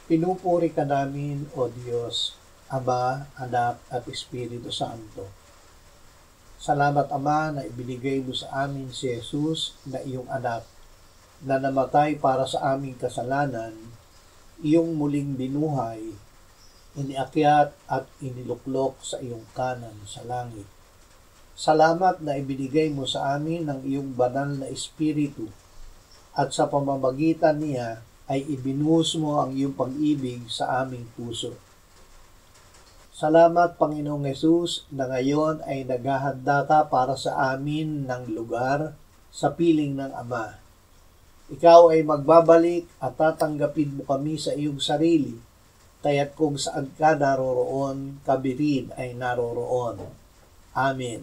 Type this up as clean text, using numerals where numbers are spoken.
Pinupuri ka namin, O Diyos, Ama, Anak, at Espiritu Santo. Salamat, Ama, na ibinigay mo sa amin si Jesus na iyong anak, na namatay para sa aming kasalanan, iyong muling binuhay, iniakyat at iniluklok sa iyong kanan sa langit. Salamat na ibinigay mo sa amin ng iyong banal na Espiritu, at sa pamamagitan niya ay ibinuhos mo ang iyong pag-ibig sa aming puso. Salamat, Panginoong Hesus, na ngayon ay naghahanda ka para sa amin ng lugar sa piling ng Ama. Ikaw ay magbabalik at tatanggapin mo kami sa iyong sarili, kaya't kung saan ka naroroon, kami rin ay naroroon. Amen.